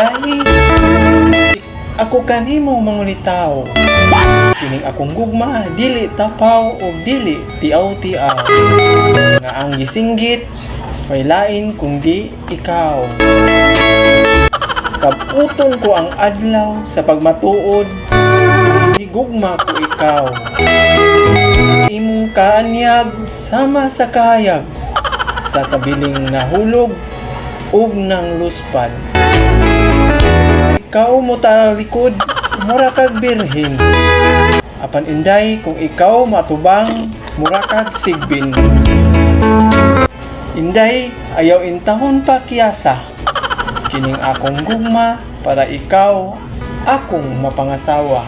Inday, ako kanimo mangulitaw. Kining akong gugma, dili tapaw o dili tiaw-tiaw. Nga ang gisinggit, may lain kung di ikaw. Kabuton ko ang adlaw sa pagmatuod, higugma ko ikaw. Imong kaanyag sama sa kayag, sa kabiling nahulog ug nang luspad. Ikaw mo talikod, mura kag birhen. Apan inday kung ikaw matubang, mura kag sigbin. Inday, ayaw intahon pa kiyasa. Kining akong gugma para ikaw akong mapangasawa.